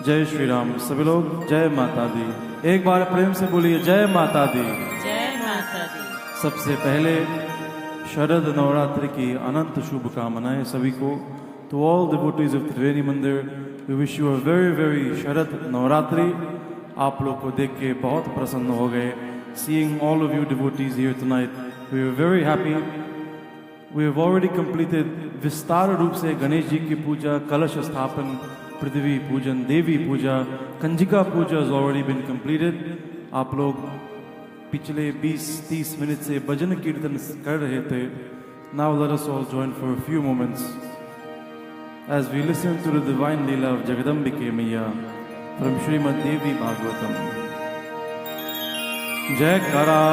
जय श्री राम। सभी लोग जय माता दी, एक बार प्रेम से बोलिए जय माता दी। जय माता दी। सबसे पहले शरद नवरात्रि की अनंत शुभकामनाएं सभी को। To all devotees of Triveni मंदिर, we wish you a very very Sharad Navratri. आप लोग को देख के बहुत प्रसन्न हो गए। Seeing all of you devotees here tonight, we are very happy. We have already completed विस्तार रूप से गणेश जी की पूजा, कलश स्थापन, पृथ्वी पूजन, देवी पूजा, कंजिका पूजा has already been completed। आप लोग पिछले 20-30 मिनट से भजन कीर्तन कर रहे थे। Now let us all join for a few moments as we listen to the divine Leela of Jagadambike Maiya from Srimad Devi Bhagavatam। जय करा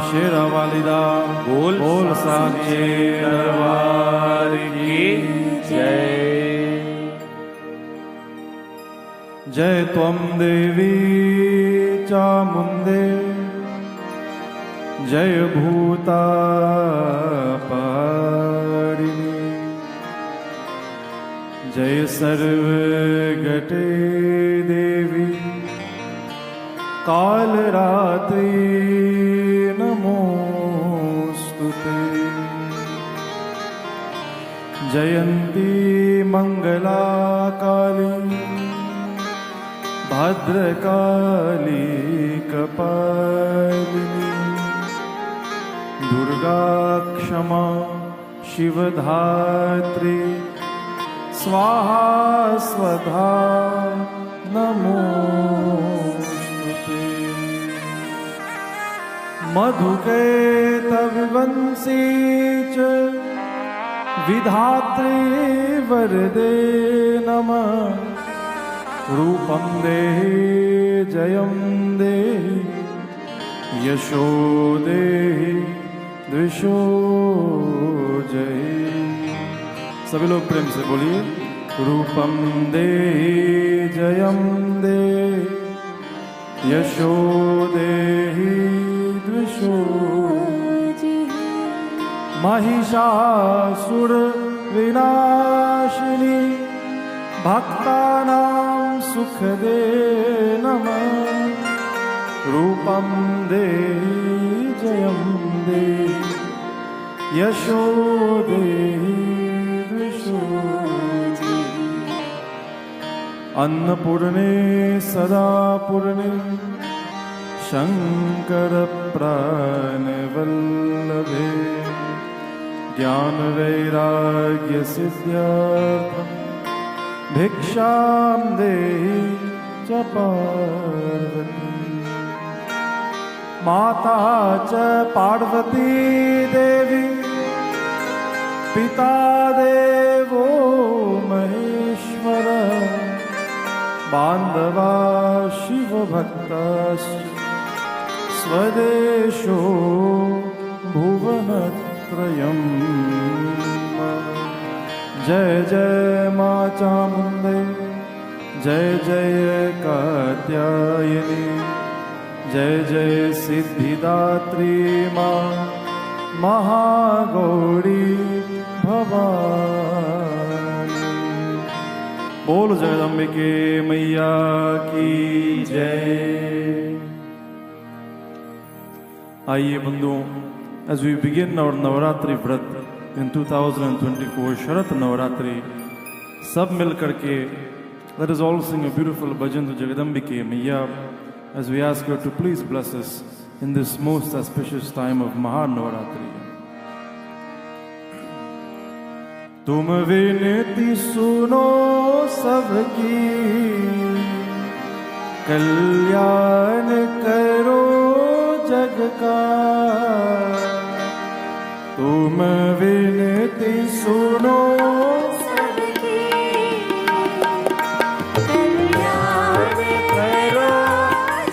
शेरा वालिदा बोल बोल साचे दरबार की जय। जय त्वं देवी चामुंडे, जय भूता पारिणी, जय सर्वगते देवी कालरात्रि नमोस्तुते। जयंती मंगला काली भद्रकाली कपालिनी, दुर्गा क्षमा शिवधात्री, स्वाहा स्वधा नमोस्तुते। मधुकैटभवंशी च विधात्री वरदे नमः। रूपं देहि जयं देहि यशो देहि द्विषो जय। सभी लोग प्रेम से बोलिए रूपं देहि जयं देहि यशो देहि द्विषो जय। महिषासुर विनाशिनी भक्तानां सुख दे नमः। रूपं देहि जयं देहि यशो देहि द्विषो जय। अन्नपूर्णे सदा पूर्णे शंकर प्राणवल्लभे, ज्ञान वैराग्य सिद्ध्यार्थं भिक्षां देहि च पार्वती। माता च पार्वती देवी, पिता देवो महेश्वर, बान्धवा शिवभक्ताश्च स्वदेशो भुवनत्रयम्। जय जय माँ चामुंडे, जय जय कात्यायनी, जय जय सिद्धिदात्री माँ महागौरी भवानी। बोल जगदम्बिके मैया की जय। आइए बंधुओं, as we begin our Navratri व्रत in 2024 शरद नवरात्रि, सब मिल करके let us all sing a beautiful bhajan to Jagadambike Maiya as we ask her to please bless us in this most auspicious time of Mahanavaratri। तुम विनती सुनो सबकी, कल्याण करो जग का। तुम विनती सुनो सबकी, कल्याण करो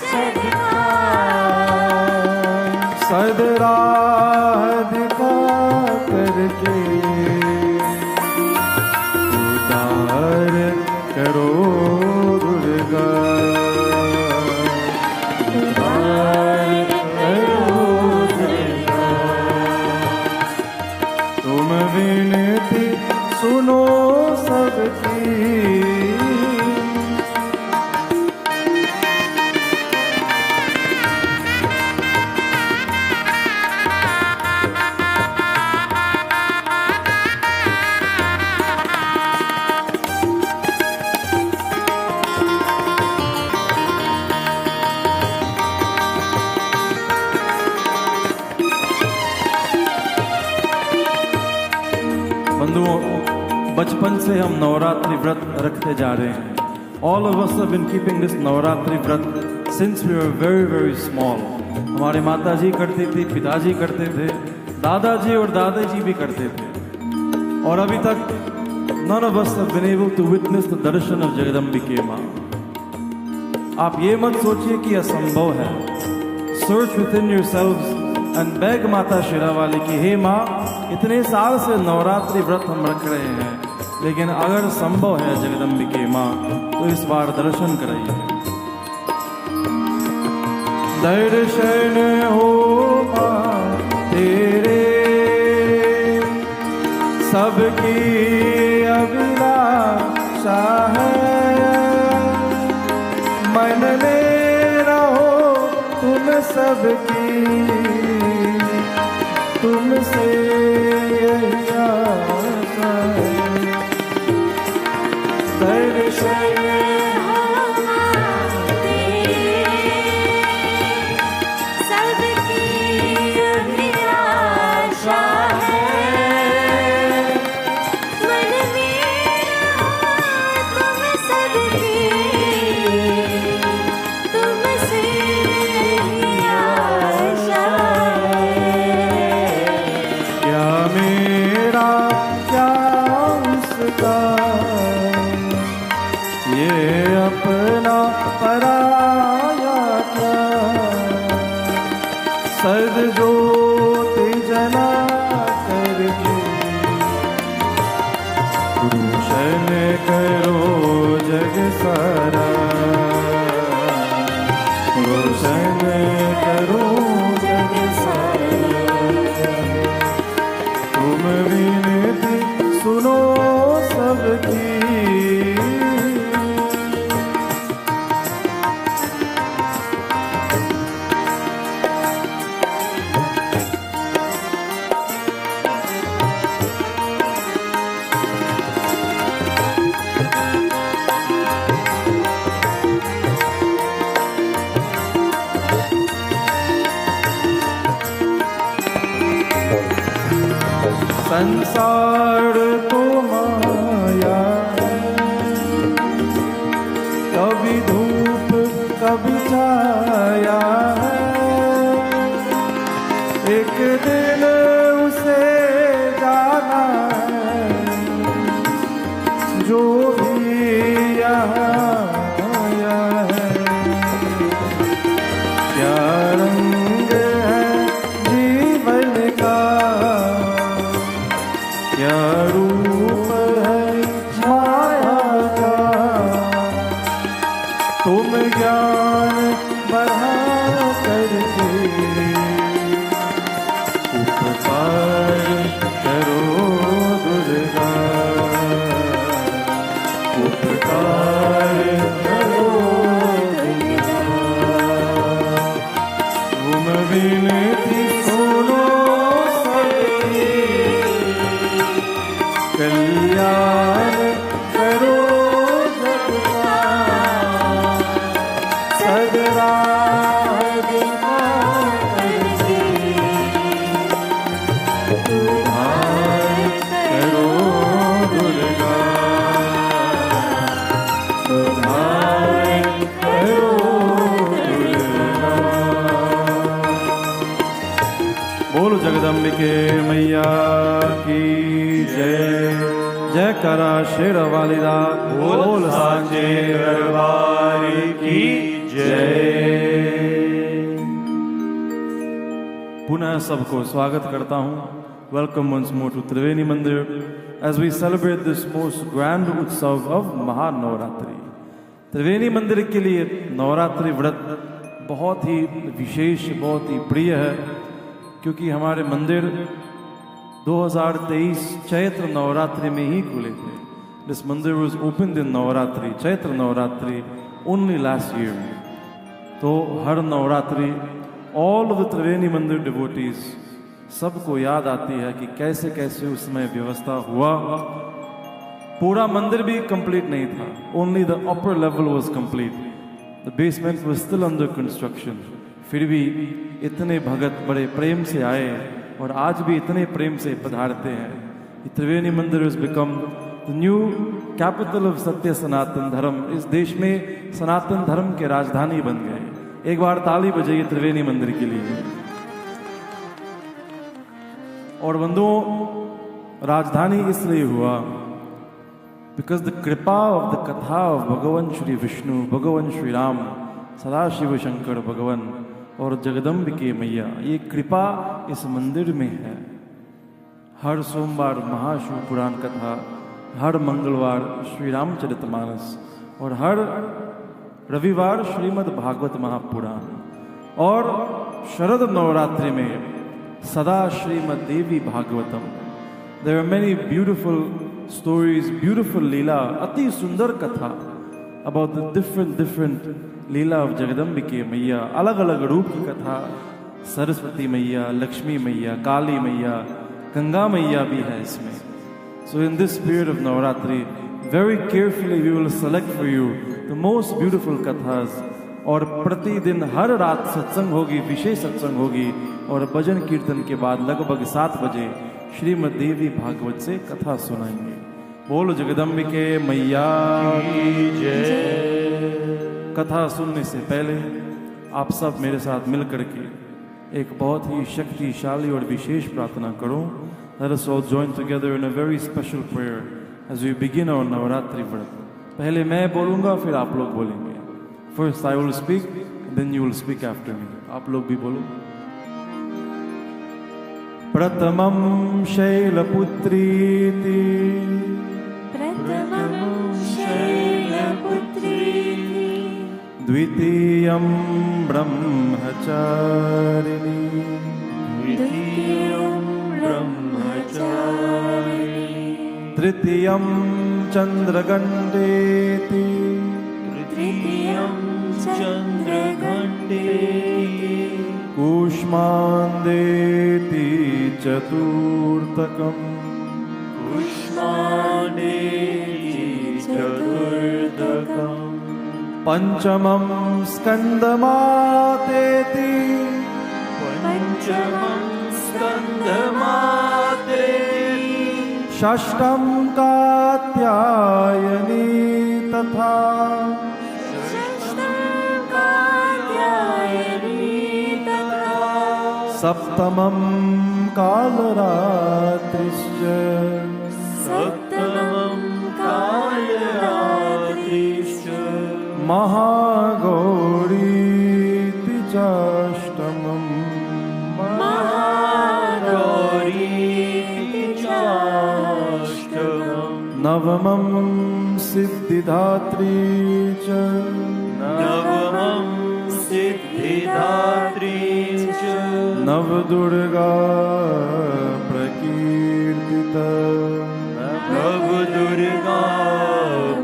जग का। सदराह दिखा करके उद्धार करो दुर्गा। उद्धार करो दुर्गा। तुम विनती बचपन से हम नवरात्रि व्रत रखते जा रहे हैं. All of us have been keeping this Navratri व्रत since we were very very small. हमारे माताजी करती थी, पिताजी करते थे, दादाजी और दादाजी भी करते थे. और अभी तक none of us have been able to witness the darshan of जगदम्बिके माँ. आप ये मत सोचिए कि असंभव है. Search within yourselves and beg माता शेरावाली की, हे माँ, इतने साल से नवरात्रि व्रत हम रख रहे हैं, लेकिन अगर संभव है जगदम्बिके माँ तो इस बार दर्शन कराइए. दर्शन हो माँ तेरे सबकी अभिलाषा है, मन में रहो तुम सबकी, तुमसे यही आशा है. दर्शन सद ज्योति जना करके रोशन करो जग सारा, रोशन करो जग सारा. तुम विनती सुनो सबकी, संसार तो माया है, कभी धूप कभी छाया है, एक दिन उसे जाना है जो भी यहाँ आया है. क्या रंग है जीवन का, क्या रूप है छाया का, तुम ज्ञान बढ़ा करके उपकार करो दुर्गा, उपकार करो दुर्गा. तुम विनती सुनो कल्याण करो जगता, सदरा तुम्हारे करो दुर्गा, तुम्हारे करो दुर्गा. बोलो जगदम्बिके मैया की जय. जयकारा शेरावाली दा बोल सांचे दरबार की जय. पुनः सबको स्वागत करता हूँ. वेलकम वंस मोर टू त्रिवेणी मंदिर as we celebrate this most grand उत्सव of महानवरात्रि. त्रिवेणी मंदिर के लिए नवरात्रि व्रत बहुत ही विशेष, बहुत ही प्रिय है, क्योंकि हमारे मंदिर 2023 चैत्र नवरात्रि में ही खुले थे. This मंदिर was opened in Navratri, Chaitra Navratri, only last year. तो हर नवरात्रि all of the त्रिवेणी मंदिर devotees सबको याद आती है कि कैसे कैसे उसमें व्यवस्था हुआ. पूरा मंदिर भी कंप्लीट नहीं था, only the upper level was complete. The basement was still under construction. फिर भी इतने भगत बड़े प्रेम से आए और आज भी इतने प्रेम से पधारते हैं. त्रिवेणी मंदिर has become the new capital of सत्य सनातन धर्म। इस देश में सनातन धर्म के राजधानी बन गए। एक बार ताली बजाइए त्रिवेणी मंदिर के लिए। और बंधुओं, राजधानी इसलिए हुआ बिकॉज द कृपा ऑफ द कथा ऑफ भगवान श्री विष्णु, भगवान श्री राम, सदाशिव शंकर भगवान और जगदम्बिके मैया, ये कृपा इस मंदिर में है। हर सोमवार महाशिव पुराण कथा, हर मंगलवार श्री रामचरितमानस और हर रविवार श्रीमद् भागवत महापुराण, और शरद नवरात्रि में सदा Shrimad Devi Bhagavatam. There are many beautiful stories, beautiful leela, अति सुंदर कथा about the different leela of Jagadambike Maiya. अलग अलग रूप की कथा, सरस्वती मैया, लक्ष्मी मैया, काली मैया, गंगा मैया भी है इसमें। So in this period of Navratri very carefully we will select for you the most beautiful कथास। और प्रतिदिन हर रात सत्संग होगी, विशेष सत्संग होगी, और भजन कीर्तन के बाद लगभग 7 बजे श्रीमद् देवी भागवत से कथा सुनाएंगे। बोलो जगदम्बिके मैया की जय। कथा सुनने से पहले आप सब मेरे साथ मिल करके एक बहुत ही शक्तिशाली और विशेष प्रार्थना करो। Let us all join together in a very special prayer as we begin our Navratri व्रत। पहले मैं बोलूंगा, फिर आप लोग बोलेंगे। First I will speak, then you will speak after me। आप लोग भी बोलो। प्रथमं शैलपुत्रीति, प्रथमं शैलपुत्रीति, द्वितीयं ब्रह्मचारिणी, द्वितीयं ब्रह्मचारिणी, तृतीयं चन्द्रघण्टेति, तृतीयं चन्द्रघण्टेति, कूष्माण्डेति चतुर्थकम्, कूष्माण्डेति चतुर्थकम्, पंचमं स्कन्दमातेति, पञ्चमं स्कन्दमातेति, षष्ठं कात्यायनी तथा, षष्ठं कात्यायनी तथा, सप्तमं कालरात्रिश्च, सप्तमं कालरात्रिश्च, महागौरीति चाष्टमम्, महागौरीति चाष्टमम्, नवमं सिद्धिदात्री च, नवमं सिद्धिदात्री च, नवदुर्गा प्रकीर्तिता, नवदुर्गा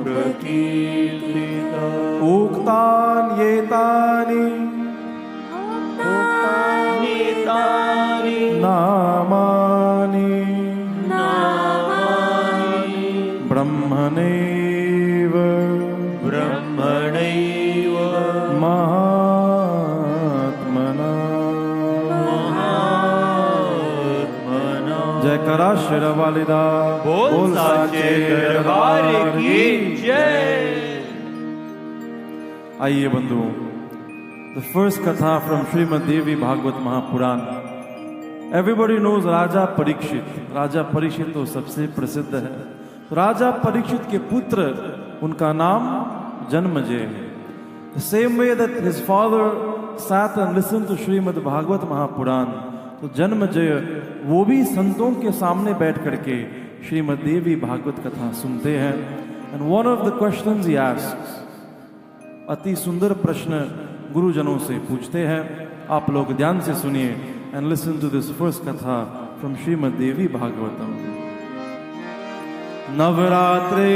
प्रकीर्तिता, उक्तानि एतानि तानि नामानि नामानि ब्रह्मणैव ब्रह्मणैव महात्मना। महात्मना। जयकारा शेरावालिदा बोल साचे दरबार की जय। आइए बंधुओं, the first katha from Shrimad Devi Bhagavat Mahapuran. Everybody knows Raja Parikshit. Raja Parikshit तो सबसे प्रसिद्ध है। राजा परीक्षित के पुत्र, उनका नाम जन्मजय है। The same way that his father sat and listened to Shrimad Bhagavat Mahapuran, तो जन्मजय वो भी संतों के सामने बैठ करके श्रीमद् देवी भागवत कथा सुनते हैं। And one of the questions he asks, अति सुंदर प्रश्न गुरुजनों से पूछते हैं। आप लोग ध्यान से सुनिए and listen to this first कथा from श्रीमद् देवी भागवतम। नवरात्रे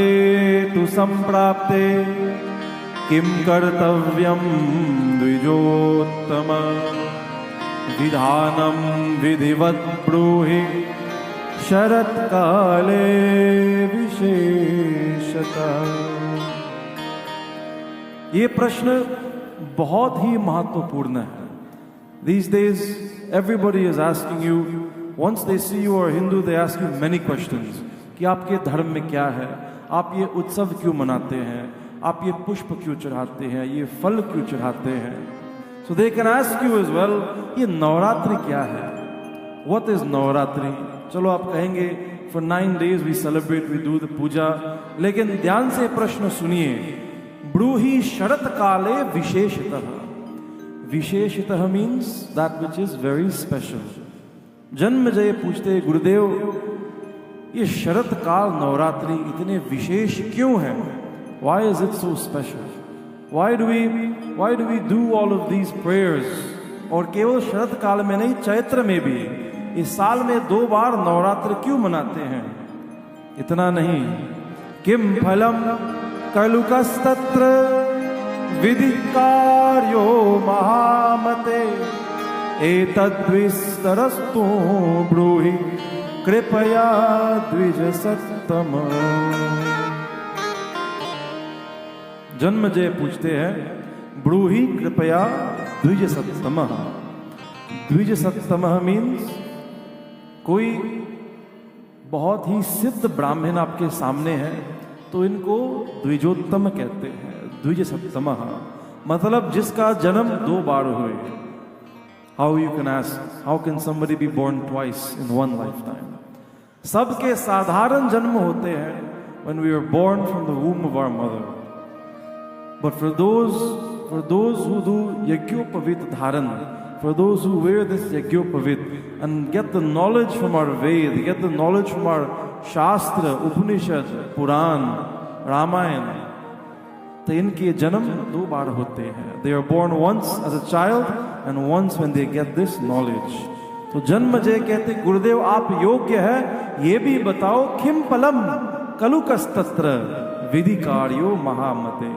तु संप्राप्ते किं कर्तव्यं द्विजोत्तम, विधानं विधिवत् ब्रूहि शरत्काले विशेषतः। ये प्रश्न बहुत ही महत्वपूर्ण है। These days, everybody is asking you, once they see you are Hindu, they ask you many questions. कि कि आपके धर्म में क्या है, आप ये उत्सव क्यों मनाते हैं, आप ये पुष्प क्यों चढ़ाते हैं, ये फल क्यों चढ़ाते हैं. So they can ask you as well, ये नवरात्रि क्या है, व्हाट इज नवरात्रि. चलो आप कहेंगे for 9 days we celebrate, we do the puja, लेकिन ध्यान से प्रश्न सुनिए. ब्रूहि शरत काले विशेषतः. विशेषतः means that which is very special. Janmejay पूछते गुरुदेव ये शरत काल नवरात्रि इतने विशेष क्यों है, why is it so special, why do we do all of these prayers. और केवल शरत काल में नहीं, चैत्र में भी इस साल में 2 बार नवरात्र क्यों मनाते हैं. इतना नहीं, किम फलम कलुकस्तत्र विधि कार्यो महामते एतद्विस्तरस्तु ब्रूहि कृपया द्विज सत्तम. जन्मजय पूछते हैं ब्रूहि कृपया द्विज सत्तम. द्विज सत्तम मीन्स कोई बहुत ही सिद्ध ब्राह्मण आपके सामने है तो इनको द्विजोत्तम कहते हैं. द्विज सत्तम मतलब जिसका जन्म 2 बार हुए. How you can ask, how can somebody be born twice in one life time. सबके साधारण जन्म होते हैं when we are born from the womb of our mother. But for those who do Yagyopavit Dharan, for those who wear this Yagyopavit and get the knowledge from our Ved, get the knowledge from our Shastra, Upanishad, Puran, Ramayana, तो इनके जन्म 2 बार होते हैं. They are born once as a child and once when they get this knowledge. तो जन्मजय कहते गुरुदेव आप योग्य है, ये भी बताओ किम फलम कलुकस्तत्र विधि कार्यो महामते.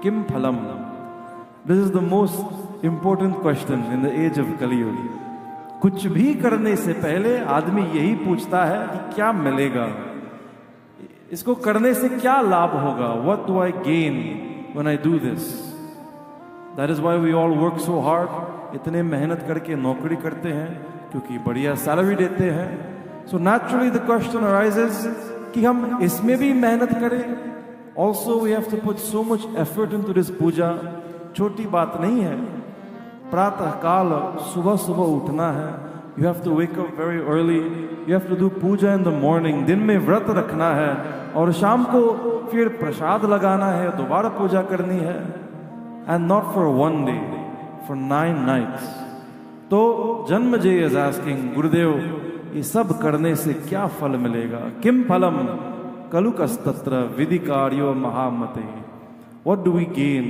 किम फलम, this is the most important question in the age of Kaliyuga. कुछ भी करने से पहले आदमी यही पूछता है कि क्या मिलेगा, इसको करने से क्या लाभ होगा. What do I gain when I do this. That is why we all work so hard. इतने मेहनत करके नौकरी करते हैं क्योंकि बढ़िया सैलरी देते हैं. So naturally the question arises कि हम इसमें भी मेहनत करें. Also we have to put so much effort into this puja. छोटी बात नहीं है. प्रातः काल सुबह सुबह उठना है. You have to wake up very early. You have to do puja in the morning. दिन में व्रत रखना है और शाम को फिर प्रसाद लगाना है, दोबारा पूजा करनी है. And not for 1 day, for 9 nights. तो जन्मजय इज आस्किंग गुरुदेव ये सब करने से क्या फल मिलेगा. किम फलम कलुकस्तत्र विधि कार्यो महामते. What do we gain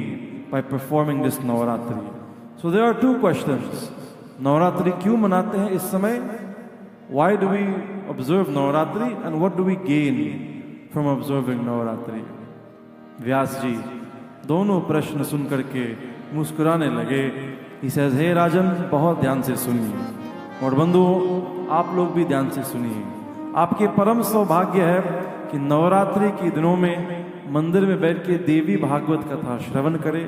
by performing this Navratri. So there are 2 questions. Navratri क्यों मनाते हैं इस समय, why do we observe Navratri, and what do we gain from observing Navratri. व्यास जी दोनों प्रश्न सुन करके मुस्कुराने लगे. He says, हे राजन बहुत ध्यान से सुनिए और बंधुओं आप लोग भी ध्यान से सुनिए. आपके परम सौभाग्य है कि नवरात्रि के दिनों में मंदिर में बैठ के देवी भागवत कथा श्रवण करें.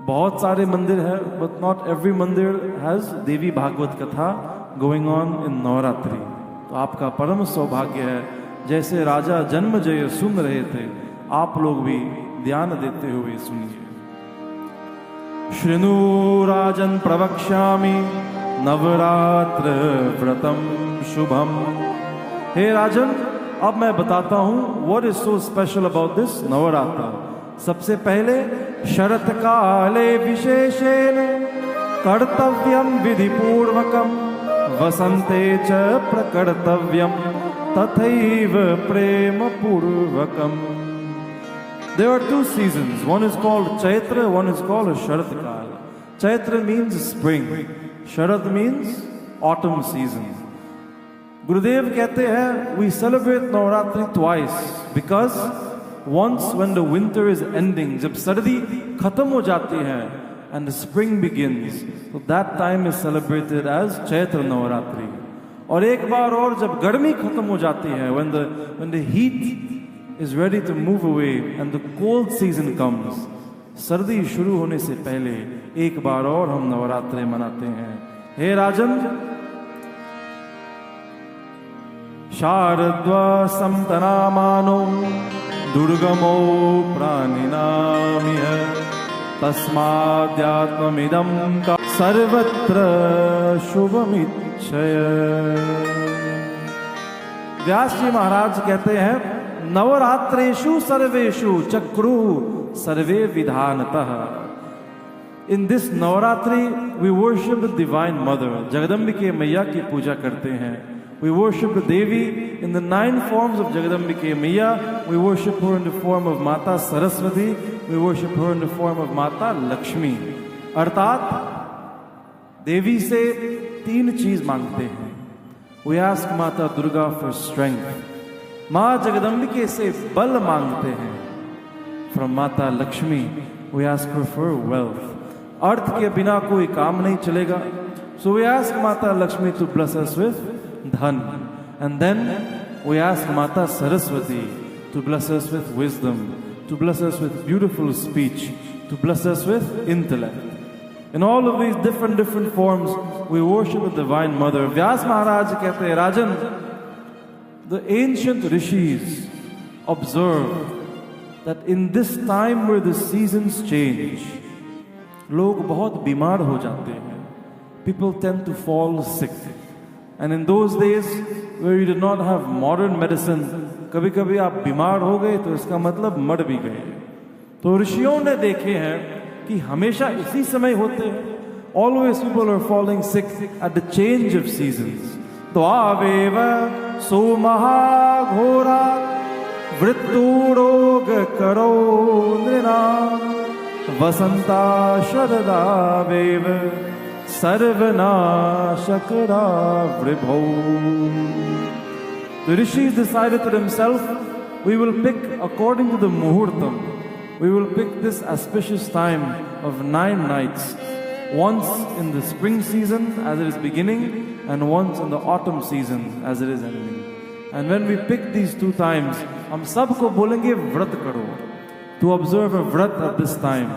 बहुत सारे मंदिर है बट नॉट एवरी मंदिर हैज देवी भागवत कथा गोइंग ऑन इन नवरात्रि. तो आपका परम सौभाग्य है. जैसे राजा जन्मजय सुन रहे थे आप लोग भी ध्यान देते हुए सुनिए. शृणु राजन प्रवक्ष्यामि नवरात्र व्रतम शुभम. हे राजन अब मैं बताता हूं what is so special about this Navratra. सबसे पहले शरत काले विशेषेण कर्तव्यम विधि पूर्वकम वसंते च प्रकर्तव्यम तथैव प्रेम पूर्वकम. There are 2 seasons. One is called Chaitra, one is called Sharat Kala. Chaitra means spring. Sharat means autumn season. Gurudev कहते हैं we celebrate Navratri twice because once when the winter is ending, जब सर्दी खत्म हो जाती है and the spring begins, so that time is celebrated as Chaitra Navratri. और एक बार और जब गर्मी खत्म हो जाती है when the heat is ready to move away and the cold season comes, सर्दी शुरू होने से पहले एक बार और हम नवरात्रि मनाते हैं. हे राजन शारद्वा समतनामानो दुर्गमो प्राणिनामिह तस्माद्यात्ममिदं का सर्वत्र शुभमिच्छय। व्यास जी महाराज कहते हैं नवरात्रेषु सर्वेषु चक्रु सर्वे विधानतः। In this Navratri we worship the divine mother, Jagadambike मैया की पूजा करते हैं। We worship the Devi in the 9 forms of Jagadambike Maya. We worship her in the form of Mata Saraswati. We worship her in the form of Mata Lakshmi. अर्थात देवी से 3 चीज मांगते हैं। We ask Mata Durga for strength. माँ जगदम्बिके से बल मांगते हैं। From Mata Lakshmi we ask her for wealth. अर्थ के बिना कोई काम नहीं चलेगा। So we ask Mata Lakshmi to bless us with dhan, and then we ask Mata Saraswati to bless us with wisdom, to bless us with beautiful speech, to bless us with intellect. In all of these different forms we worship the Divine Mother. Vyas Maharaj कहते हैं राजन, the ancient rishis observed that in this time where the seasons change, लोग बहुत बीमार हो जाते हैं. People tend to fall sick. And in those days where you did not have modern medicine, कभी कभी आप बीमार हो गए तो इसका मतलब मर भी गए. तो ऋषियों ने देखे हैं कि हमेशा इसी समय होते हैं. Always people are falling sick at the change of seasons. त्वावेव सोमहाघोरा वृत्तुरोग करो नृणाम् Vasanta शरदावेव Sarvanashakara Vribho. The rishis decided to themselves, we will pick according to the muhurtam. We will pick this auspicious time of 9 nights. Once in the spring season as it is beginning, and once in the autumn season as it is ending. And when we pick these 2 times, हम सबको बोलेंगे व्रत करो. To observe a vrat at this time.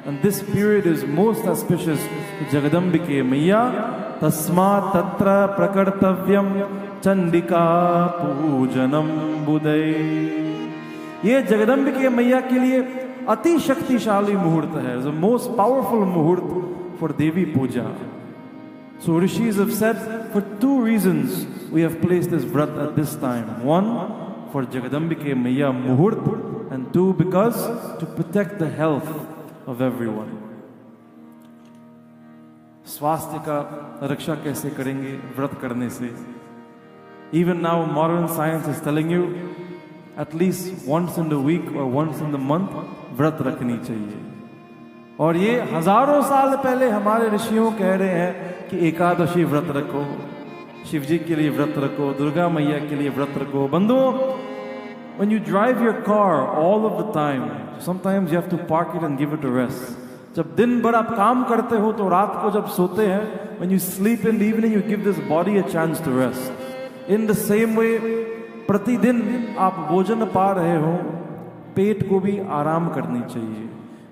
And this period is most auspicious to Jagadambike Maya. Tasma tatra prakartavyam chandika pujanam budai. ये जगदम्बिके मैया के लिए अति शक्तिशाली मुहूर्त है. The most powerful मुहूर्त for Devi Puja. So rishis have said for 2 reasons we have placed this vrat at this time. 1 for Jagadambike Maya muhurt, and 2 because to protect the health of everyone. स्वास्थ्य का रक्षा कैसे करेंगे व्रत करने से? Even now modern science is telling you at least once in the week or once in the month व्रत रखनी चाहिए. और ये हजारों साल पहले हमारे ऋषियों कह रहे हैं कि एकादशी व्रत रखो, शिव जी के लिए व्रत रखो, दुर्गा मैया के लिए व्रत रखो. बंधुओं, when you drive your car all of the time, sometimes you have to park it and give it a rest. जब दिन भर आप काम करते हो तो रात को जब सोते हैं, when you sleep in the evening, you give this body a chance to rest. In the same way, प्रतिदिन आप भोजन पा रहे हो, पेट को भी आराम करनी चाहिए.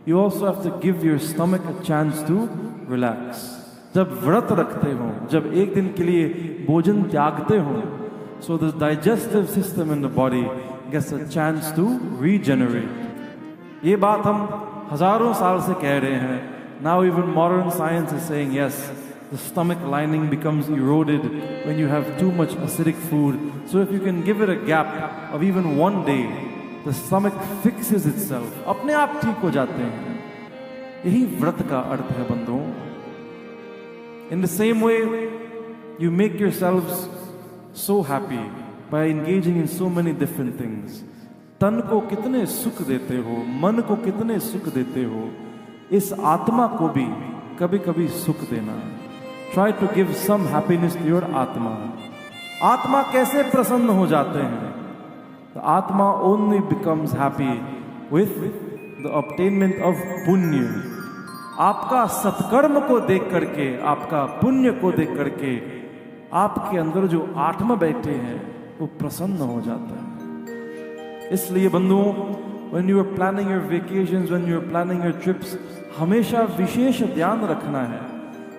You also have to give your stomach a chance to relax. जब व्रत रखते हो, जब एक दिन के लिए भोजन त्यागते हो, so the digestive system in the body gets a chance to regenerate. ये बात हम हजारों साल से कह रहे हैं. Now even modern science is saying yes, the stomach lining becomes eroded when you have too much acidic food. So if you can give it a gap of even 1 day, the stomach fixes itself. अपने आप ठीक हो जाते हैं. यही व्रत का अर्थ है बंधुओं. In the same way, you make yourselves so happy by engaging in so many different things. तन को कितने सुख देते हो, मन को कितने सुख देते हो, इस आत्मा को भी कभी कभी सुख देना. Try to give some happiness to your आत्मा. आत्मा कैसे प्रसन्न हो जाते हैं? The आत्मा only becomes happy with the obtainment of पुण्य. आपका सत्कर्म को देख करके, आपका पुण्य को देख करके आपके अंदर जो आत्मा बैठे हैं वो प्रसन्न हो जाता है. इसलिए बंधुओं, when you are planning your vacations, when you are planning your trips, हमेशा विशेष ध्यान रखना है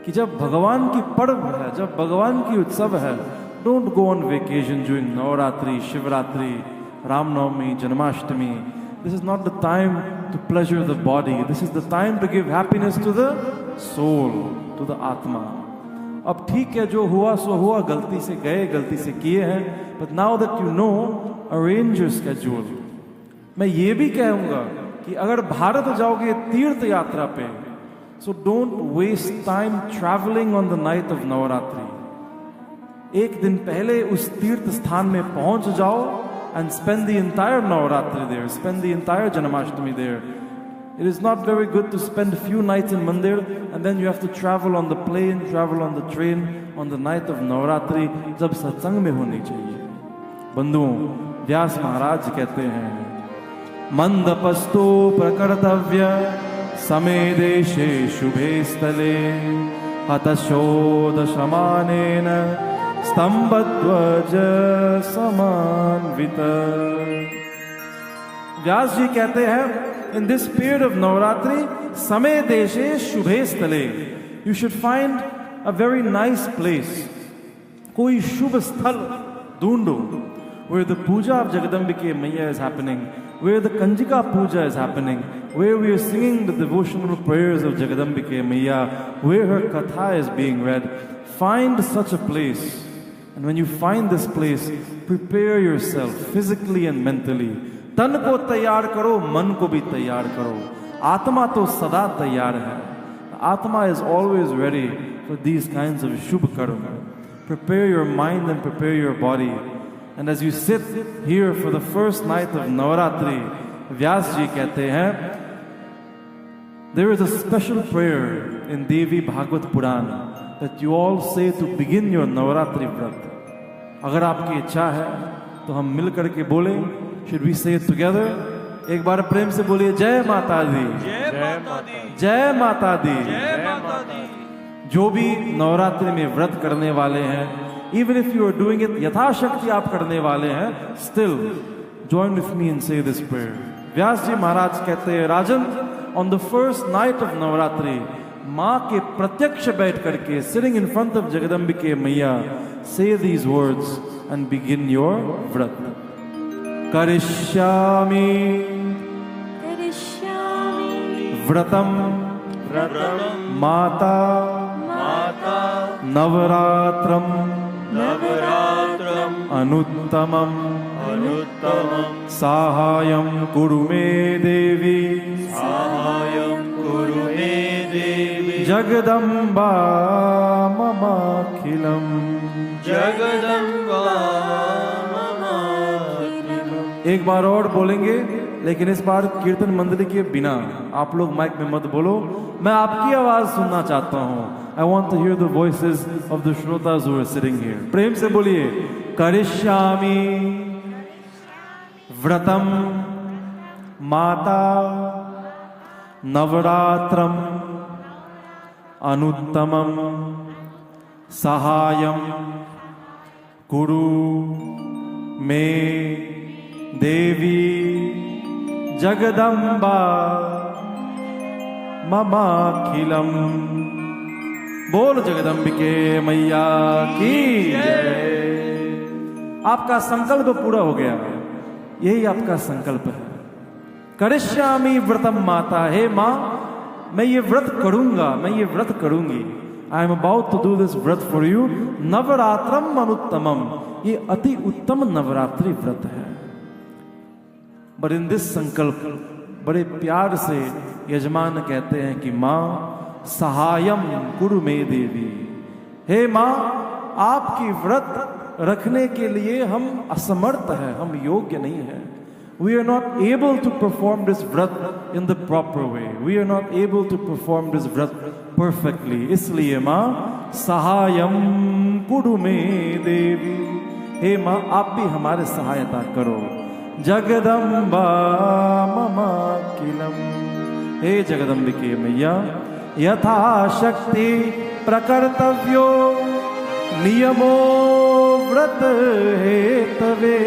कि जब भगवान की पर्व है, जब भगवान की उत्सव है, Don't go on vacation during Navaratri, Shivratri, Ramnavami, Janmashtami. This is not the time to pleasure the body. This is the time to give happiness to the soul, to the Atma. अब ठीक है, जो हुआ सो हुआ, गलती से गए, गलती से किए हैं, but now that you know, arrange your schedule. मैं ये भी कहूँगा कि अगर भारत जाओगे तीर्थ यात्रा पे, so don't waste time traveling on the night of Navaratri. एक दिन पहले उस तीर्थ स्थान में पहुंच जाओ and spend the entire Navaratri there, spend the entire Janmashtami there. It is not very good to spend a few nights in Mandir and then you have to travel on the plane, travel on the train on the night of Navaratri, जब सत्संग में होनी चाहिए. बंधुओं, व्यास महाराज कहते हैं, मंदपस्तु प्रकर्तव्य समे देशे शुभे स्थले हतशोद समानेन स्तंभध्वज समान्वित. व्यास जी कहते हैं, in this period of Navaratri, समय देशे शुभे स्थले, you should find a very nice place, कोई शुभ स्थल ढूंढो, where the puja of Jagadambike Maiya is happening, where the Kanjika puja is happening, where we are singing the devotional prayers of Jagadambike Maiya, where her katha is being read. Find such a place, and when you find this place, prepare yourself physically and mentally. तन को तैयार करो, मन को भी तैयार करो. आत्मा तो सदा तैयार है. Atma is always ready for these kinds of shubh karma. Prepare your mind and prepare your body. And as you sit here for the first night of Navaratri, Vyas ji कहते हैं, there is a special prayer in Devi Bhagavad Puran that you all say to begin your Navaratri Vrat. अगर आपकी इच्छा है तो हम मिल करके बोले. Should we say it together? एक बार प्रेम से बोलिए, जय माता दी, जय माता दी. जो भी नवरात्रि में व्रत करने वाले हैं, even if you are doing it यथाशक्ति आप करने वाले हैं, still join with me and say this prayer. व्यास जी महाराज कहते हैं, राजन, on the first night of Navaratri, माँ के प्रत्यक्ष बैठ करके, sitting in front of Jagadambike Maiya, say these words and begin your vrat. करिष्यामि व्रतम माता नवरात्रम अनुत्तमम साहाय्यं कुरु मे देवी जगदम्बा ममाखिलम. एक बार और बोलेंगे, लेकिन इस बार कीर्तन मंडली के बिना. आप लोग माइक में मत बोलो, मैं आपकी आवाज सुनना चाहता हूं. I want to hear the voices of the shrotas who are sitting here. प्रेम से बोलिए, करिष्यामि व्रतम माता नवरात्रम अनुत्तमम साहाय्यं कुरु मे देवी जगदम्बा ममाखिलम. बोल जगदम्बिके मैया की जय. आपका संकल्प पूरा हो गया. यही आपका संकल्प है. करिष्यामि व्रतम माता, हे माँ, मैं ये व्रत करूंगा, मैं ये व्रत करूंगी. I am about to do this vrat for you. नवरात्रम अनुत्तमम, ये अति उत्तम नवरात्रि व्रत है. बट इन दिस संकल्प बड़े प्यार से यजमान कहते हैं कि माँ सहायम कुरु मे देवी, हे माँ, आपकी व्रत रखने के लिए हम असमर्थ हैं, हम योग्य नहीं हैं. We are not able to perform this vrat in the proper way. We are not able to perform this vrat perfectly. इसलिए माँ सहायम कुरु मे देवी, हे माँ आप भी हमारे सहायता करो. जगदम्बा ममाखिलम, हे जगदम्बिके मैया, यथाशक्ति प्रकर्तव्यो नियमो व्रत हेतवे.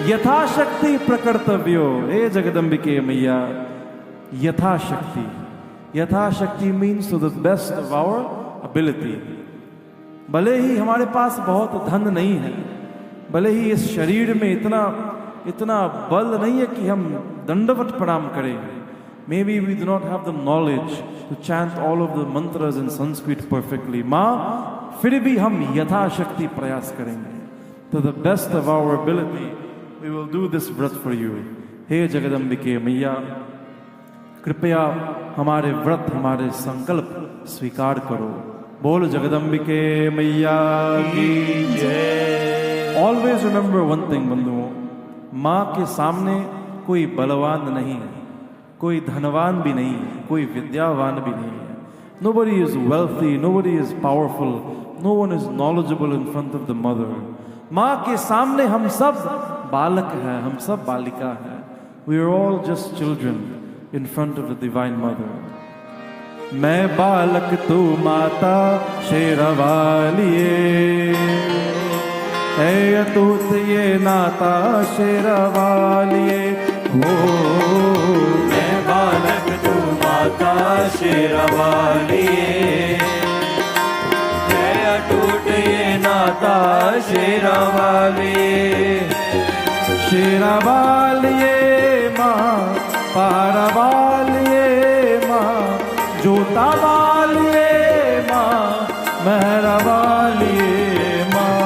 यथाशक्ति प्रकर्तव्यो, हे जगदम्बिके मैया, यथाशक्ति. यथाशक्ति means to the best of our ability. भले ही हमारे पास बहुत धन नहीं है, भले ही इस शरीर में इतना बल नहीं है कि हम दंडवत प्रणाम करें, maybe we do not have the knowledge to chant all of the mantras in Sanskrit perfectly, माँ फिर भी हम यथाशक्ति प्रयास करेंगे, to the best of our ability we will do this व्रत for you। हे जगदम्बिके मैया, कृपया हमारे व्रत, हमारे संकल्प स्वीकार करो। बोल जगदम्बिके मैया की जय। ऑलवेज रिमेंबर वन थिंग बंधुओं, माँ के सामने कोई बलवान नहीं है, कोई धनवान भी नहीं है, कोई विद्यावान भी नहीं है। Nobody is wealthy, nobody is powerful, no one is knowledgeable in front of the mother। माँ के सामने हम सब बालक हैं, हम सब बालिका हैं। We are all just children in front of the divine mother। मैं बालक तू माता शेरवालिए, है अटूट ये नाता शेरवालिए। हो मैं बालक तू माता शेरवालिए, है अटूट ये नाता शेरवालिए। शेरवालिए माँ, पारवालिए माँ, जोता वालिए माँ, मेहरवालिए माँ।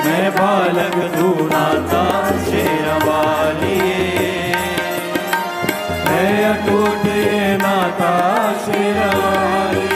मैं बालक तू नाता शेरवालिए, है अटूट ये नाता शेरवालिए।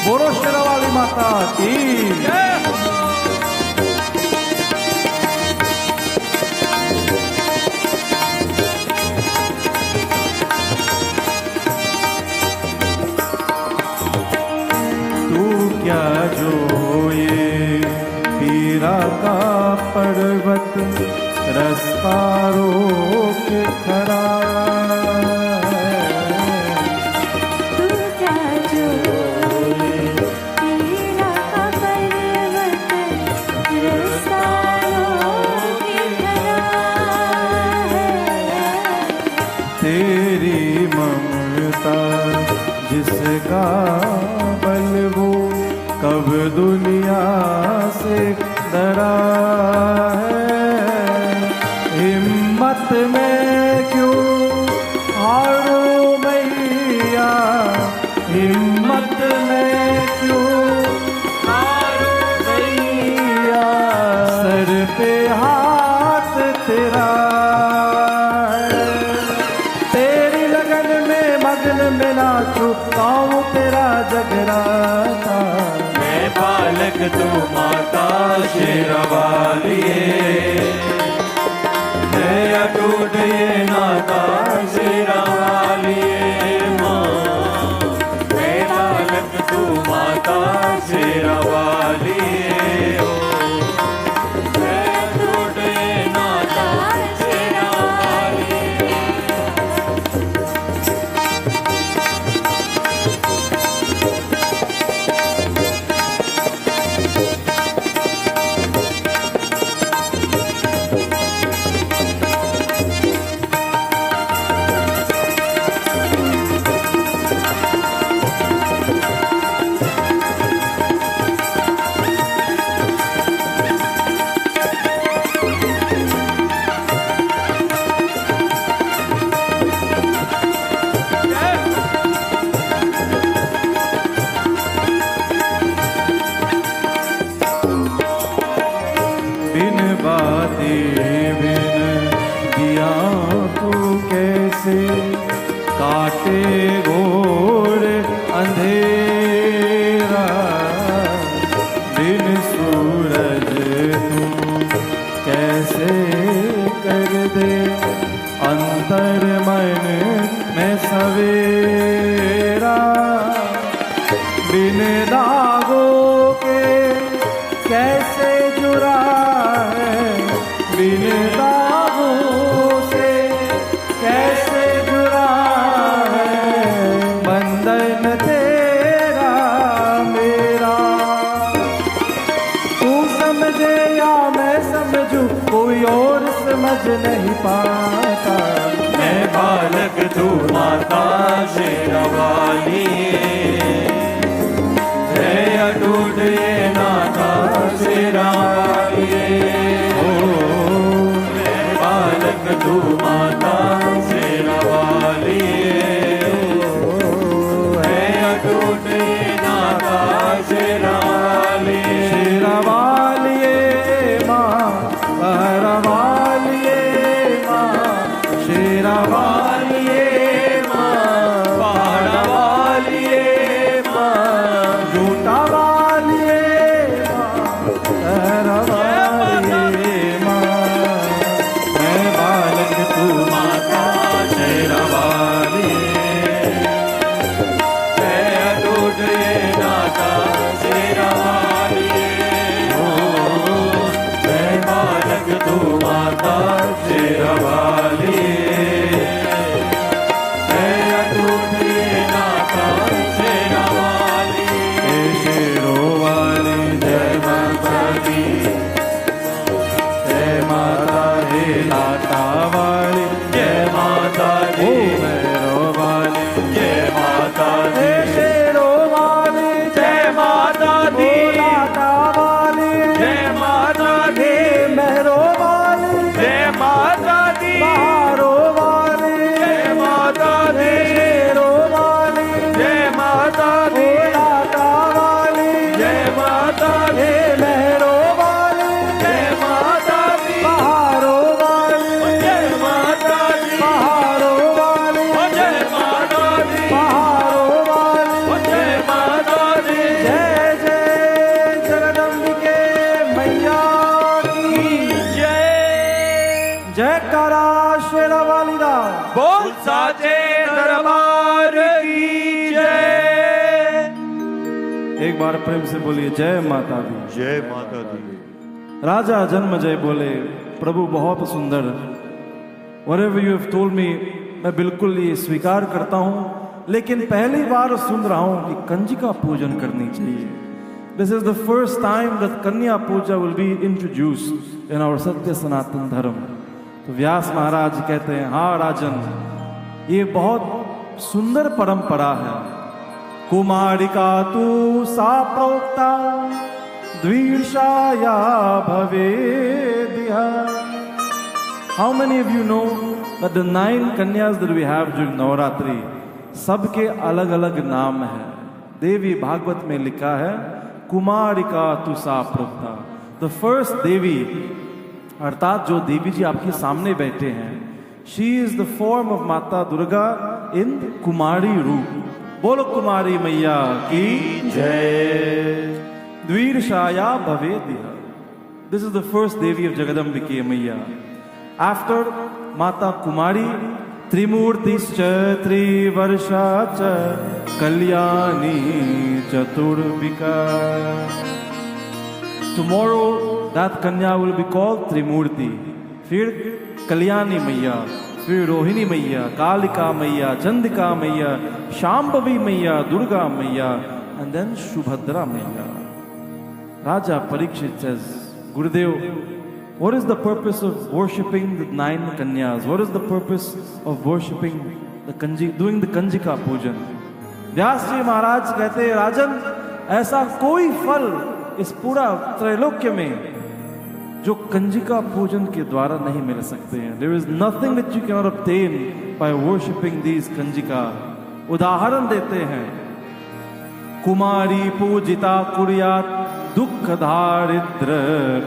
बोलो शेरावाली माता की जय। तू क्या जो ये पीरा का पर्वत रास्ता रोक खड़ा जिसका बल वो कब दुनिया से डरा है। हिम्मत में क्यों हारो मैया, हिम्मत में क्यों हारो मैया। सर पे हाथ तेरा में नाचू, गाँव तेरा जगराता। मैं बालक तू माता शेरवालिए, है अटूट ये नाता शेरवालिए माँ। मैं बालक तू माता शेरवालिए, है अटूट ये नाता शेरवालिए। काटे घोर अंधेरा, दिन सूरज तू कैसे कर दे अंतर मन में सवेरा। समझ नहीं पाता। मैं बालक तू माता शेरावाली, है अटूट ये नाता शेरावाली। मैं बालक तू माता शेरावाली, है अटूट ये नाता शेरावाली। शेरावालिए माँ पहरावालिए माँ, शेरावालिए माँ पहरावालिए माँ, जूटावालिए माँ पहरावालिए माँ। मैं बालक तू माता शेरावाली, है अटूट ये नाता शेरावाली। मैं बालक तू माता शेरावाली, है अटूट ये नाता शेरावाली। हे शेरोवाली जय माता दी, जय माता हे लाटा वाली, जय माता ओ दी, भैरव वाली, जय माता हे दी, शेरोवाली जय माता दी, ओ लाटा वाली, जय माता दी, हे महरो वाली, जय माता दी, बहारो वाली, जय माता दी, शेरो वाली, जय माता ओ दी, लाटा वाली, जय माता दी, हे महरो वाली, जय माता दी, बहारो वाली, जय माता दी, बहारो वाली, जय माता दी, बहारो वाली, जय माता दी। जय जय जगदम्बिके मैया की जय जयकारा शेरावाली दा। बोल साचे दरबार की जय। एक बार प्रेम से बोलिए जय माता दी। जय माता दी। राजा जन्मजय बोले प्रभु बहुत सुंदर, whatever you have told me मैं बिल्कुल ये स्वीकार करता हूँ, लेकिन पहली बार सुन रहा हूँ कि कंजिका पूजन करनी चाहिए। This is the first time that कन्या पूजा will be introduced in our सत्य सनातन धर्म। तो व्यास महाराज कहते हैं हाँ राजन, ये बहुत सुंदर परंपरा है। कुमारिका तू सा प्रोक्ता द्विषाया भवेदिहा। How many of you know that the 9 कन्यास that we have during Navratri, सबके अलग अलग नाम है। देवी भागवत में लिखा है कुमारिका तु सा प्रोक्ता। द फर्स्ट देवी अर्थात जो देवी जी आपके सामने बैठे हैं, she is the form of माता दुर्गा इन कुमारी रूप। बोलो कुमारी मैया की जय। द्वीरशाया भवेदिहा। This is the first Devi of Jagadambike Maiya. After माता कुमारी, त्रिमूर्तिश्च त्रिवर्षा च कल्याणी चतुर्भिका। Tomorrow that कन्या will be called त्रिमूर्ति, फिर कल्याणी मैया, फिर रोहिणी मैया, कालिका मैया, चंदिका मैया, शांभवी मैया, दुर्गा मैया, and then Subhadra मैया। Raja Parikshit says, Gurudev, what is the purpose of worshipping the 9 kanyas? What is the purpose of worshipping doing the Kanjika Pujan? व्यास जी महाराज कहते हैं राजन, ऐसा कोई फल इस पूरा त्रैलोक्य में जो कंजिका पूजन के द्वारा नहीं मिल सकते हैं। There is nothing that you cannot obtain by worshipping these Kanjika. उदाहरण देते हैं, कुमारी पूजिता कुर्यात दुख दारिद्र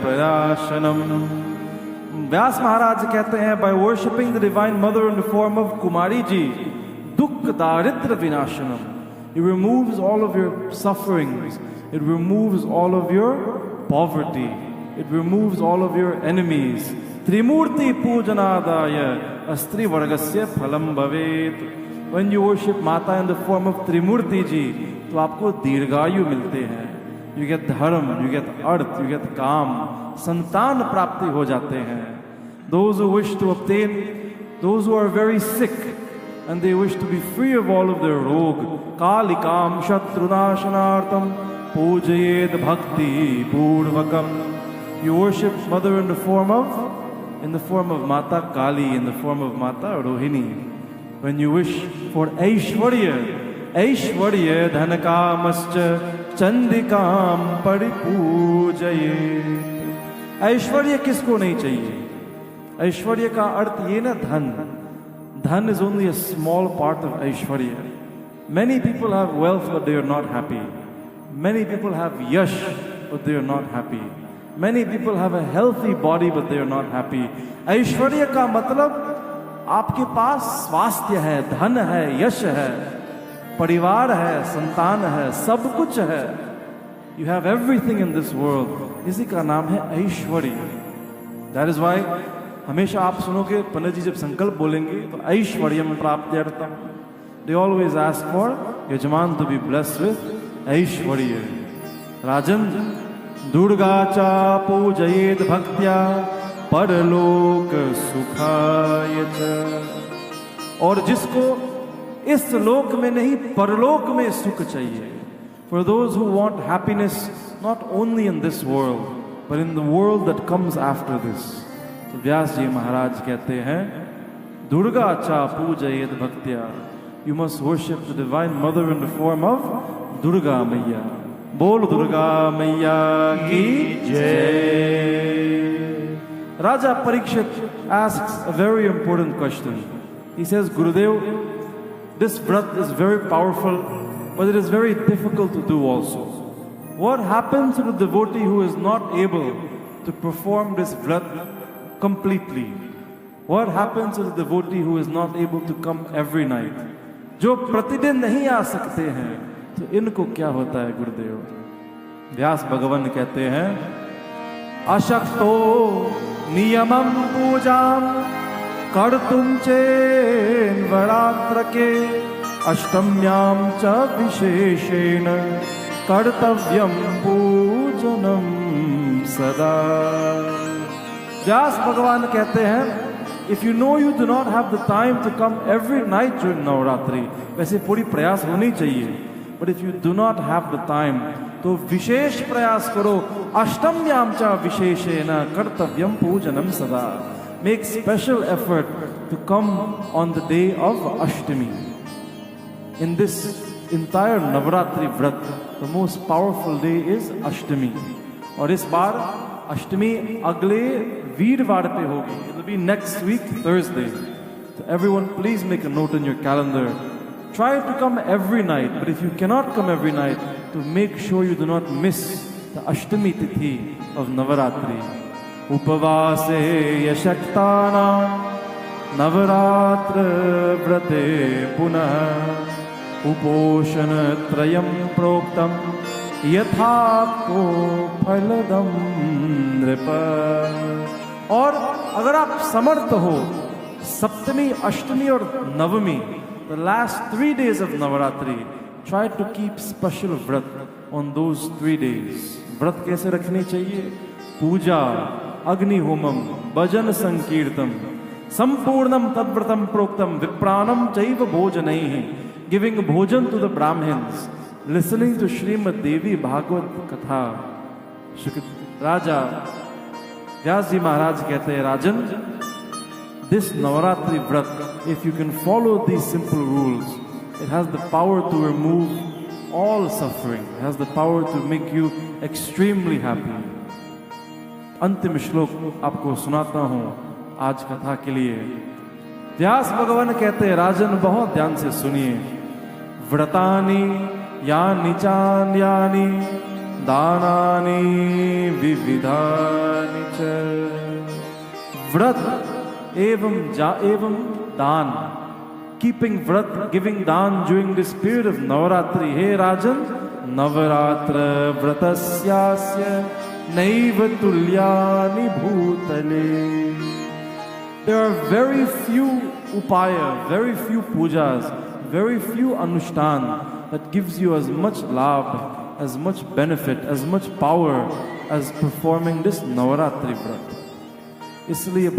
प्रयाशनम। व्यास महाराज कहते हैं by worshipping the divine mother in the form of Kumari ji, दुख दारिद्र विनाशनम, it removes all of your sufferings, it removes all of your poverty, it removes all of your enemies। त्रिमूर्ति पूजनादाय अस्त्री वर्गस्य फलम भवेत। When you worship माता in the form of त्रिमूर्ति जी, तो आपको दीर्घायु मिलते हैं। You get धर्म, you get earth, you get काम, संतान प्राप्ति हो जाते हैं। Those who wish to obtain, those who are very sick and they wish to be free of all of their rog, कालिकाम शत्रुनाशनार्थम पूजयेत भक्ति पूर्वकम। You worship mother in the form of in the form of Mata Kali, in the form of Mata Rohini. When you wish for Aishwarya, Aishwarya Dhanakamascha Chandikam Paripujaye. ऐश्वर्य किसको नहीं चाहिए? ऐश्वर्य का अर्थ ये ना धन. Dhan is only a small part of Aishwarya. Many people have wealth but they are not happy. Many people have yash but they are not happy. Many people have a healthy body but they are not happy. Aishwarya का मतलब आपके पास स्वास्थ्य है, धन है, यश है, परिवार है, संतान है, सब कुछ है. You have everything in this world. इसी का नाम है ऐश्वर्य. That is why हमेशा आप सुनोगे पंडित जी जब संकल्प बोलेंगे तो Aishwaryam प्राप्त्यर्थम. They always ask for यजमान to be blessed with ऐश्वर्य. राजन दुर्गा चा पूजयेत भक्त्या परलोक सुखाय च. और जिसको इस लोक में नहीं परलोक में सुख चाहिए. For those who want happiness not only in this world but in the world that comes after this. तो व्यास जी महाराज कहते हैं दुर्गा चा पूजयेत भक्त्या. You must worship the divine mother in the form of Durga Maiya. बोल दुर्गा मैया की जय. Raja Parikshit asks a very important question. He says, Gurudev, this vrat is very powerful, but it is very difficult to do also. What happens to the devotee who is not able to perform this vrat completely? What happens to the devotee who is not able to come every night? जो प्रतिदिन नहीं आ सकते हैं, तो इनको क्या होता है गुरुदेव? व्यास भगवान कहते हैं अशक्तो नियमं पूजां कर्तुं चेन्वरात्रके अष्टम्यां च विशेषेण कर्तव्यं पूजनं सदा. व्यास भगवान कहते हैं if you know you do not have the time to come every night during Navaratri, वैसे पूरी प्रयास होनी चाहिए, but if you do not have the time तो विशेष प्रयास करो. अष्टम्यां च विशेषेण कर्तव्यं पूजनं सदा. Make special effort to come on the day of Ashtami. In this entire Navaratri Vrat, the most powerful day is Ashtami. और इस बार अष्टमी अगले वीरवार पे होगी. It will be next week, Thursday. So everyone, please make a note in your calendar. Try to come every night, but if you cannot come every night, to make sure you do not miss the Ashtami Tithi of Navaratri. Upavase yashaktana Navaratra Vrate Punah Uposhana Trayam Proktam Yathako Phaladam Nripa. और अगर आप समर्थ हो सप्तमी, अष्टमी और नवमी, the last 3 days of Navaratri, try to keep special vrat on those 3 days. व्रत कैसे रखनी चाहिए? पूजा, अग्नि होमम, भजन संकीर्तम, संपूर्णम तद्व्रतम प्रोक्तम विप्राणम चैव भोजनैः. Giving bhojan to the Brahmins, listening to Srimad Devi Bhagavad Katha. Raja Vyas Ji Maharaj कहते हैं राजन, this Navaratri Vrat, if you can follow these simple rules, it has the power to remove all suffering. It has the power to make you extremely happy. अंतिम श्लोक आपको सुनाता हूँ आज कथा के लिए. व्यास भगवान कहते हैं राजन बहुत ध्यान से सुनिए. व्रतानि यानि चान्यानि दानानि विविधानि च. व्रत एवं दान, keeping vrat, giving dan during this period of Navaratri. Hey Rajan, Navaratra vratasyasya naiva tulyani bhutale. There are very few upaya, very few pujas, very few anushthan that gives you as much labh, as much benefit, as much power as performing this Navaratri Vrat. इसलिए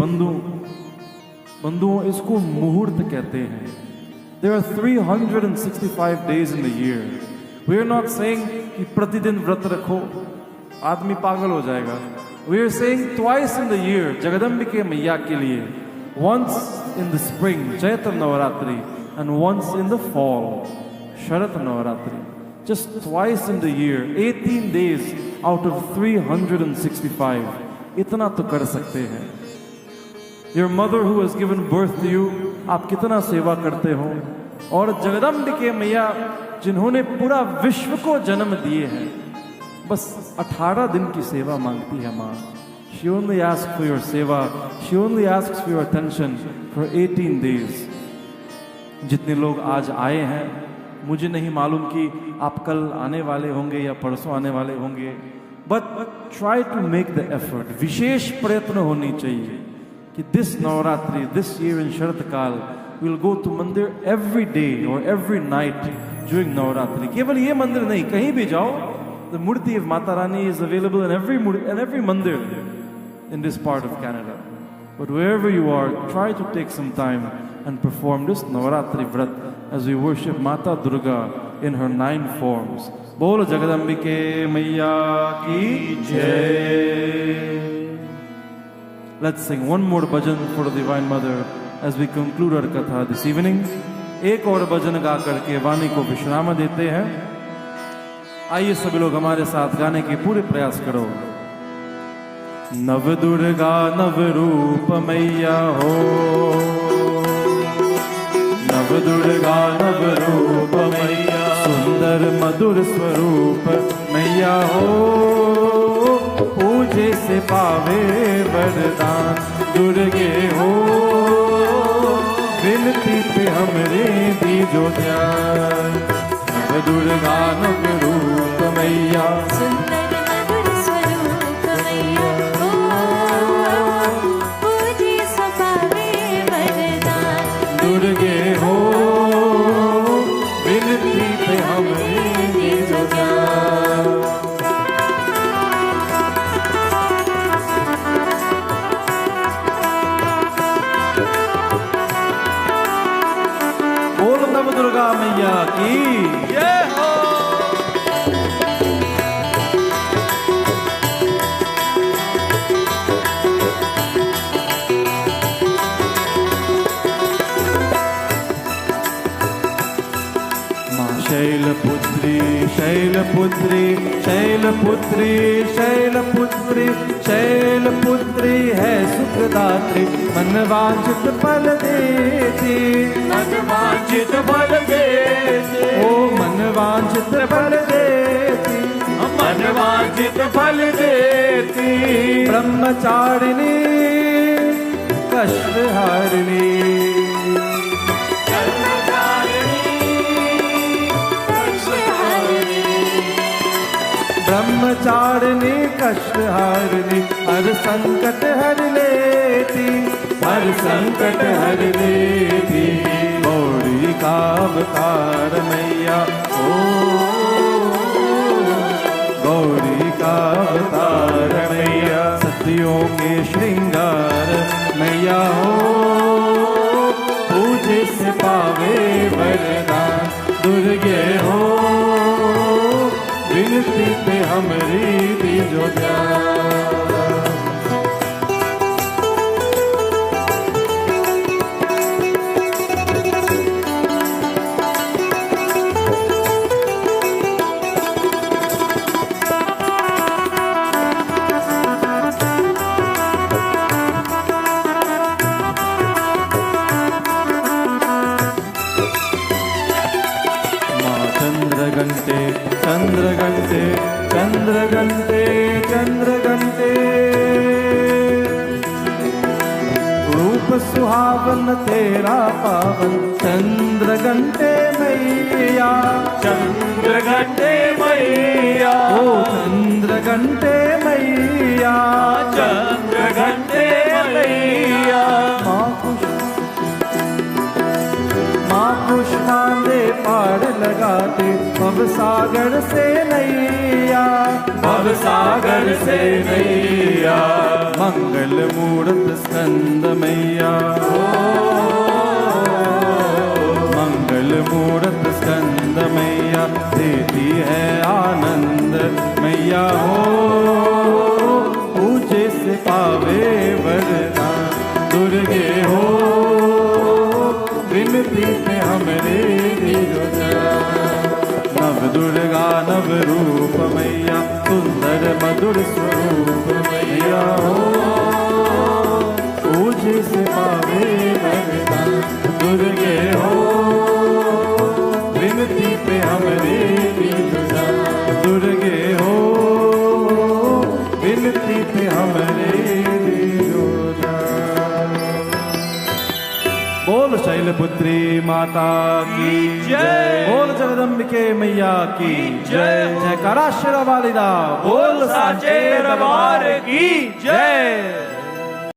बंधुओं इसको मुहूर्त कहते हैं. There are 365 days in the year. We are not saying कि प्रतिदिन व्रत रखो, आदमी पागल हो जाएगा. We are saying twice in the year, Jagadambike Maiya ke liye. Once in the spring, Chaitra Navaratri, and once in the fall, Sharat Navaratri. Just twice in the year, 18 days out of 365. Itna to kar sakte hain. Your mother who has given birth to you, आप कितना सेवा करते हो. और जगदम्बिके मैया जिन्होंने पूरा विश्व को जन्म दिए हैं, बस 18 दिन की सेवा मांगती है माँ. She only asks for your सेवा, she only asks for your attention for 18 days. जितने लोग आज आए हैं, मुझे नहीं मालूम कि आप कल आने वाले होंगे या परसों आने वाले होंगे, but try to make the effort. विशेष प्रयत्न होनी चाहिए कि this Navratri, this year in शरत काल, we'll go to मंदिर every day or every night during Navratri. केवल ये मंदिर नहीं, कहीं भी जाओ. The Murti of Mata Rani is available in every mandir in this part of Canada. But wherever you are, try to take some time and perform this Navaratri Vrat as we worship Mata Durga in her 9 forms. Bol Jagadambike Maiya ki Jai. Let's sing one more bhajan for the Divine Mother as we conclude our katha this evening. एक और भजन गा करके वाणी को विश्राम देते हैं. आइए सभी लोग हमारे साथ गाने के पूरे प्रयास करो. नव दुर्गा नव रूप मैया हो, नव दुर्गा नव रूप मैया, सुंदर मधुर स्वरूप मैया हो. पूजे से पावे वरदान दुर्गे हो, विनती पे हमरे दीजो ध्यान. नव दुर्गा नव रूप मैया, सुंदर मधुर स्वरूप मैया हो, पूजे सपावे वरदान दुर्गे हो, विनती पे हमरे दीजो ध्यान. बोल नव दुर्गा मैया की जय हो. शैलपुत्री शैलपुत्री शैलपुत्री शैलपुत्री शैलपुत्री है सुखदात्री, मनवांछित फल देती. मनवांछित फल देती, ओ मनवांछित फल देती, मनवांछित फल देती. ब्रह्मचारिणी कष्टहारिणी, ब्रह्मचारिणी कष्टहारिणी, हर संकट हर लेती, हर संकट हर लेती. गौरी का अवतार मैया ओ, गौरी का अवतार मैया, सतियों के श्रृंगार मैया हो. पूजे से पावे वरदान दुर्गे हो, विनती पे हमरी दीजो ध्यान. चंद्रघंटे चंद्रघंटे चंद्रघंटे चंद्रघंटे, रूप सुहावन तेरा पावन चंद्रघंटे मैया. चंद्रघंटे मैया, ओ चंद्रघंटे मैया, चंद्रघंटे मैया. माँ पुष्पांदे पार लगाते, भव सागर से नैया, भव सागर से नैया. मंगल मूर्त स्कंद मैया, मंगल मूर्त स्कंद मैया, देती है आनंद मैया हो. पूजे पे हमरे दीदार। दुर्गे हो विनती पे हमरे दीदार। बोल शैलपुत्री माता की जय। बोल जगदम्बिके मैया की जय। जयकारा शेरा वालिदा बोल साचे दरबार की जय।